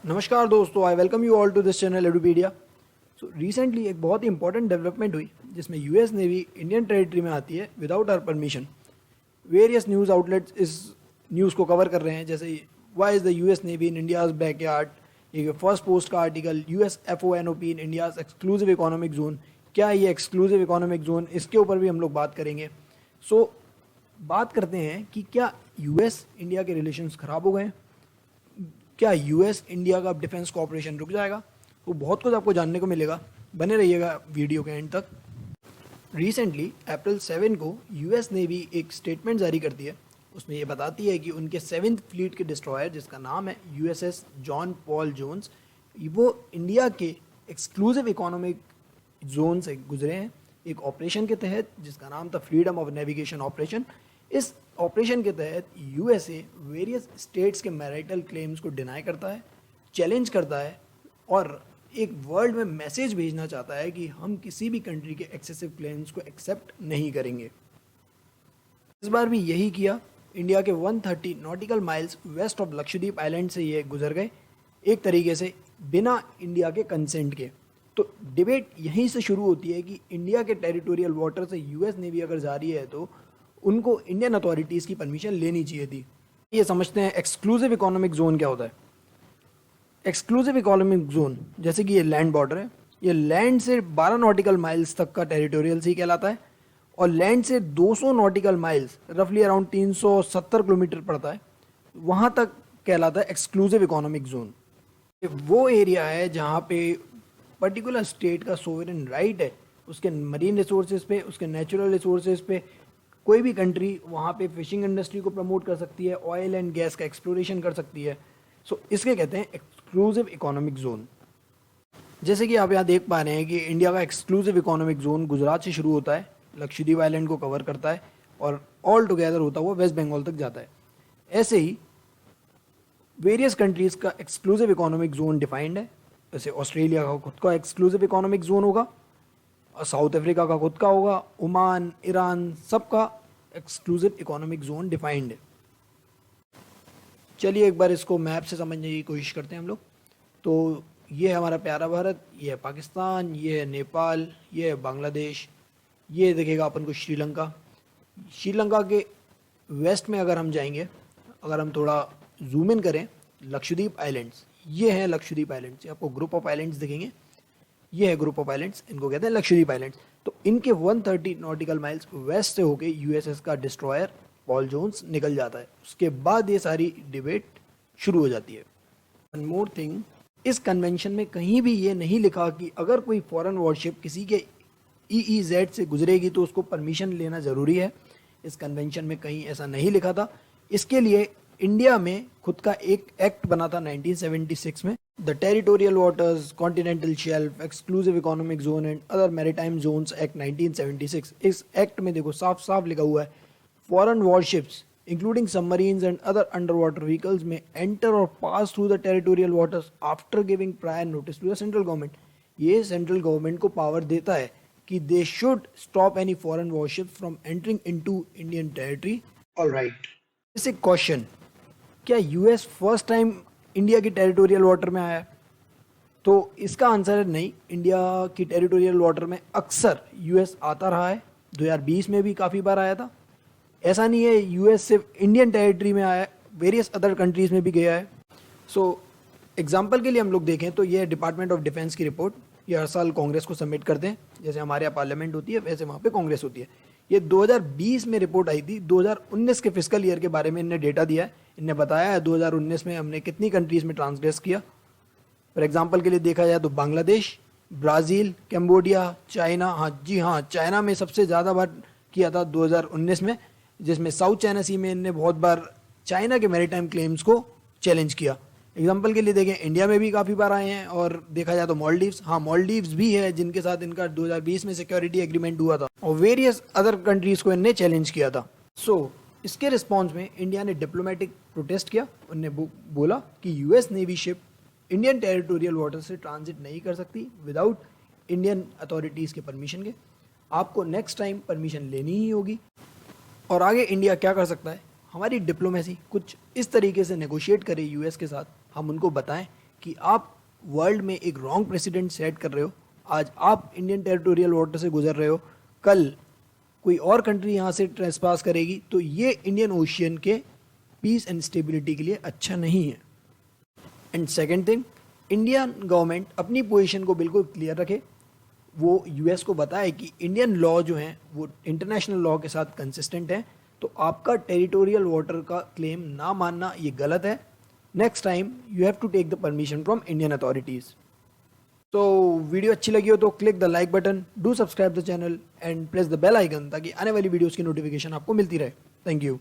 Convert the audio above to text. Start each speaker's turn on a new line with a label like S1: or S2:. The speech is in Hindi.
S1: नमस्कार दोस्तों, I welcome you all to this channel Edupedia. So recently एक बहुत ही इंपॉर्टेंट डेवलपमेंट हुई जिसमें यूएस नेवी इंडियन टेरिटरी में आती है without our permission. Various news outlets इस न्यूज़ को कवर कर रहे हैं, जैसे why is the US navy in India's backyard. ये फर्स्ट पोस्ट का article, US FONOP in India's exclusive economic zone. क्या ये एक्सक्लूसिव इकोनॉमिक जोन, इसके ऊपर भी हम लोग बात करेंगे। सो बात करते हैं कि क्या यूएस इंडिया के रिलेशंस ख़राब हो गए हैं, क्या यूएस इंडिया का डिफेंस कोऑपरेशन रुक जाएगा। वो बहुत कुछ आपको जानने को मिलेगा, बने रहिएगा वीडियो के एंड तक। रिसेंटली अप्रैल 7 को यूएस नेवी एक स्टेटमेंट जारी करती है। उसमें ये बताती है कि उनके 7th फ्लीट के डिस्ट्रॉयर, जिसका नाम है यूएसएस जॉन पॉल जोन्स, वो इंडिया के एक्सक्लूसिव इकोनॉमिक जोन से गुजरे हैं एक ऑपरेशन के तहत जिसका नाम था फ्रीडम ऑफ नेविगेशन ऑपरेशन। इस ऑपरेशन के तहत यूएसए वेरियस स्टेट्स के मैरिटल क्लेम्स को डिनाई करता है, चैलेंज करता है और एक वर्ल्ड में मैसेज भेजना चाहता है कि हम किसी भी कंट्री के एक्सेसिव क्लेम्स को एक्सेप्ट नहीं करेंगे। इस बार भी यही किया। इंडिया के 130 nautical miles west of Lakshadweep island से ये गुजर गए, एक तरीके से बिना इंडिया के कंसेंट के। तो डिबेट यहीं से शुरू होती है कि इंडिया के टेरिटोरियल वाटर से यूएस नेवी अगर जा रही है तो उनको इंडियन अथॉरिटीज़ की परमिशन लेनी चाहिए थी। ये समझते हैं एक्सक्लूसिव इकोनॉमिक जोन क्या होता है। एक्सक्लूसिव इकोनॉमिक जोन जैसे कि ये लैंड बॉर्डर है, ये लैंड से 12 नॉटिकल माइल्स तक का टेरिटोरियल सी कहलाता है और लैंड से 200 नॉटिकल माइल्स रफली अराउंड 370 किलोमीटर पड़ता है, वहाँ तक कहलाता है एक्सक्लूसिव इकोनॉमिक जोन। ये वो एरिया है जहाँ पे पर्टिकुलर स्टेट का सोवरेन राइट है उसके मरीन रिसोर्सेज पे, उसके नेचुरल रिसोर्सेज पे। कोई भी कंट्री वहाँ पे फिशिंग इंडस्ट्री को प्रमोट कर सकती है, ऑयल एंड गैस का एक्सप्लोरेशन कर सकती है। सो इसके कहते हैं एक्सक्लूसिव इकोनॉमिक जोन। जैसे कि आप यहाँ देख पा रहे हैं कि इंडिया का एक्सक्लूसिव इकोनॉमिक जोन गुजरात से शुरू होता है, लक्षद्वीप आइलैंड को कवर करता है और ऑल टुगेदर होता हुआ वेस्ट बंगाल तक जाता है। ऐसे ही वेरियस कंट्रीज़ का एक्सक्लूसिव इकोनॉमिक जोन डिफाइंड है। जैसे ऑस्ट्रेलिया का खुद का एक्सक्लूसिव इकोनॉमिक जोन होगा और साउथ अफ्रीका का खुद का होगा, ओमान, ईरान, सबका एक्सक्लूसिव इकोनॉमिक जोन डिफाइंड है। चलिए एक बार इसको मैप से समझने की कोशिश करते हैं हम लोग। तो ये है हमारा प्यारा भारत, ये है पाकिस्तान, ये है नेपाल, ये है बांग्लादेश, ये देखिएगा अपन को श्रीलंका। श्रीलंका के वेस्ट में अगर हम जाएंगे, अगर हम थोड़ा जूम इन करें, लक्षद्वीप आइलैंड्स, ये हैं लक्षद्वीप आइलैंड्स। आपको ग्रुप ऑफ आइलैंड्स दिखेंगे, ये है ग्रुप ऑफ आइलैंड्स, इनको कहते हैं लक्षद्वीप आइलैंड्स। तो इनके 130 नॉटिकल माइल्स वेस्ट से होके यूएसएस का डिस्ट्रॉयर पॉल जोन्स निकल जाता है। उसके बाद ये सारी डिबेट शुरू हो जाती है। वन मोर थिंग, इस कन्वेंशन में कहीं भी ये नहीं लिखा कि अगर कोई फॉरेन वॉरशिप किसी के ईईजेड से गुजरेगी तो उसको परमिशन लेना ज़रूरी है। इस कन्वेंशन में कहीं ऐसा नहीं लिखा था। इसके लिए इंडिया में खुद का एक एक्ट बना था 1976 में, the territorial waters, continental shelf, exclusive economic zone and other maritime zones act 1976। इस एक्ट में देखो साफ साफ लिखा हुआ है, foreign warships including submarines and other under water vehicles में एंटर और pass through the territorial waters after giving prior notice to the central government. ये सेंट्रल गवर्नमेंट को पावर देता है कि they should stop any foreign warship from entering into Indian territory. Alright, इस एक क्वेश्चन, क्या यूएस फर्स्ट टाइम इंडिया की टेरिटोरियल वाटर में आया? तो इसका आंसर है नहीं। इंडिया की टेरिटोरियल वाटर में अक्सर यूएस आता रहा है, 2020 में भी काफ़ी बार आया था। ऐसा नहीं है यूएस सिर्फ इंडियन टेरिटरी में आया है, वेरियस अदर कंट्रीज़ में भी गया है। सो एग्जांपल के लिए हम लोग देखें तो ये डिपार्टमेंट ऑफ डिफेंस की रिपोर्ट, ये हर साल कांग्रेस को सबमिट करते हैं। जैसे हमारे यहाँ पार्लियामेंट होती है वैसे वहाँ पे कांग्रेस होती है। ये 2020 में रिपोर्ट आई थी। 2019 के फिस्कल ईयर के बारे में इनने डेटा दिया है। इनने बताया है 2019 में हमने कितनी कंट्रीज़ में ट्रांसग्रेस किया। फॉर एग्जांपल के लिए देखा जाए तो बांग्लादेश, ब्राज़ील, कैम्बोडिया, चाइना, हाँ जी हाँ, चाइना में सबसे ज़्यादा बार किया था 2019 में, जिसमें साउथ चाइना सी में इनने बहुत बार चाइना के मैरीटाइम क्लेम्स को चैलेंज किया। एग्जाम्पल के लिए देखें, इंडिया में भी काफ़ी बार आए हैं। और देखा जाए तो मालदीव्स, हाँ मालदीव्स भी है जिनके साथ इनका 2020 में सिक्योरिटी एग्रीमेंट हुआ था और वेरियस अदर कंट्रीज़ को इनने चैलेंज किया था। सो इसके रिस्पॉन्स में इंडिया ने डिप्लोमेटिक प्रोटेस्ट किया। उनने बोला कि US navy ship Indian territorial water से ट्रांजिट नहीं कर सकती विदाउट इंडियन अथॉरिटीज़ के परमिशन के। आपको नेक्स्ट टाइम परमिशन लेनी ही होगी। और आगे इंडिया क्या कर सकता है, हमारी डिप्लोमेसी कुछ इस तरीके से नेगोशिएट करे यूएस के साथ, हम उनको बताएं कि आप वर्ल्ड में एक रॉन्ग प्रेसिडेंट सेट कर रहे हो। आज आप इंडियन टेरिटोरियल वाटर से गुजर रहे हो, कल कोई और कंट्री यहाँ से ट्रेसपास करेगी, तो ये इंडियन ओशियन के पीस एंड स्टेबिलिटी के लिए अच्छा नहीं है। And second thing, Indian government अपनी पोजीशन को बिल्कुल क्लियर रखे, वो यूएस को बताए कि इंडियन लॉ जो हैं वो इंटरनेशनल लॉ के साथ कंसिस्टेंट है, तो आपका टेरिटोरियल वाटर का क्लेम ना मानना ये गलत है। Next time you have to take the permission from Indian authorities. तो वीडियो अच्छी लगी हो तो click the like button, do subscribe the channel and press the bell icon, ताकि आने वाली वीडियोस की नोटिफिकेशन आपको मिलती रहे। Thank you.